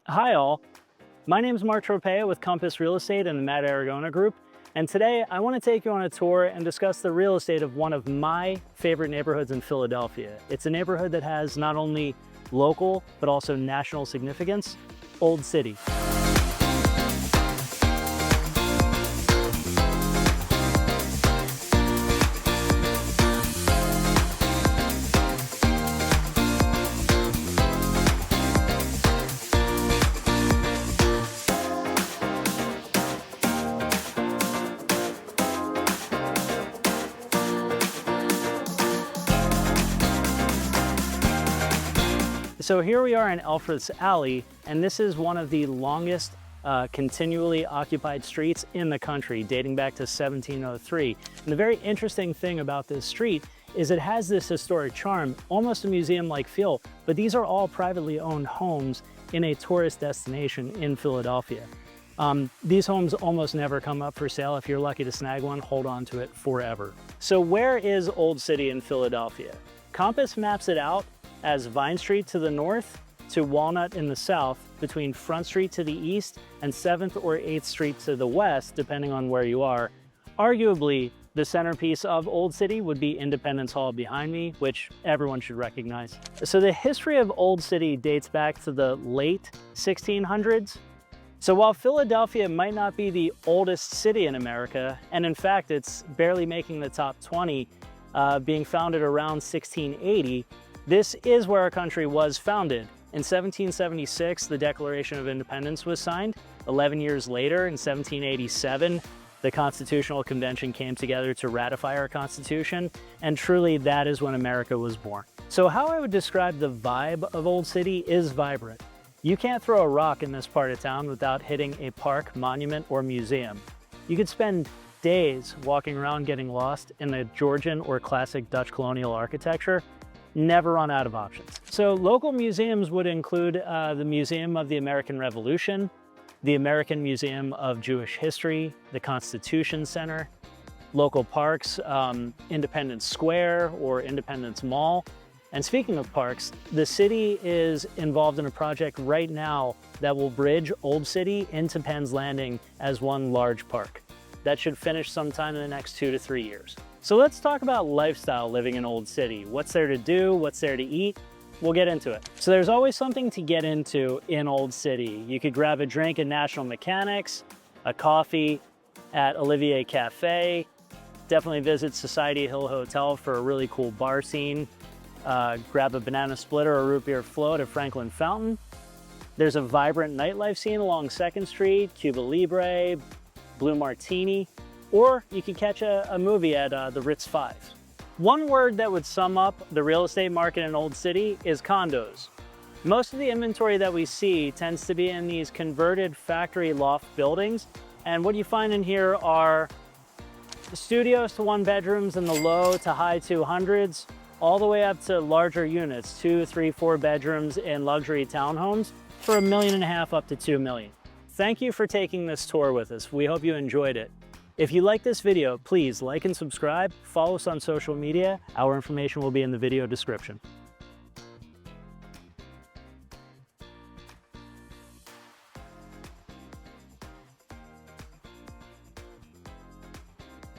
Hi all, my name is Mark Tropea with Compass Real Estate and the Mad Aragona Group, and today I want to take you on a tour and discuss the real estate of one of my favorite neighborhoods in Philadelphia. It's a neighborhood that has not only local but also national significance, Old City. So here we are in Elfreth's alley, and this is one of the longest continually occupied streets in the country, dating back to 1703. And the very interesting thing about this street is it has this historic charm, almost a museum-like feel, but these are all privately owned homes in a tourist destination in Philadelphia. These homes almost never come up for sale. If you're lucky to snag one, hold on to it forever. So where is Old City in Philadelphia? Compass maps it out as Vine Street to the north to Walnut in the south, between Front Street to the east and 7th or 8th Street to the west, depending on where you are. Arguably, the centerpiece of Old City would be Independence Hall behind me, which everyone should recognize. So the history of Old City dates back to the late 1600s. So while Philadelphia might not be the oldest city in America, and in fact it's barely making the top 20, being founded around 1680, this is where our country was founded. In 1776, the Declaration of Independence was signed. 11 years later, in 1787, the Constitutional Convention came together to ratify our Constitution, and truly that is when America was born. So how I would describe the vibe of Old City is vibrant. You can't throw a rock in this part of town without hitting a park, monument, or museum. You could spend days walking around getting lost in the Georgian or classic Dutch colonial architecture, never run out of options. So local museums would include the Museum of the American Revolution, the American Museum of Jewish History, the Constitution Center, local parks, Independence Square or Independence Mall. And speaking of parks, the city is involved in a project right now that will bridge Old City into Penn's Landing as one large park. That should finish sometime in the next 2 to 3 years. So let's talk about lifestyle living in Old City. What's there to do? What's there to eat? We'll get into it. So there's always something to get into in Old City. You could grab a drink at National Mechanics, a coffee at Olivier Cafe, definitely visit Society Hill Hotel for a really cool bar scene, grab a banana splitter or root beer float at Franklin Fountain. There's a vibrant nightlife scene along 2nd Street, Cuba Libre, Blue Martini, or you could catch a movie at the Ritz 5. One word that would sum up the real estate market in Old City is condos. Most of the inventory that we see tends to be in these converted factory loft buildings, and what you find in here are studios to 1 bedrooms in the low to high 200s, all the way up to larger units, 2, 3, 4 bedrooms in luxury townhomes for $1.5 million up to $2 million. Thank you for taking this tour with us. We hope you enjoyed it. If you like this video, please like and subscribe, follow us on social media. Our information will be in the video description.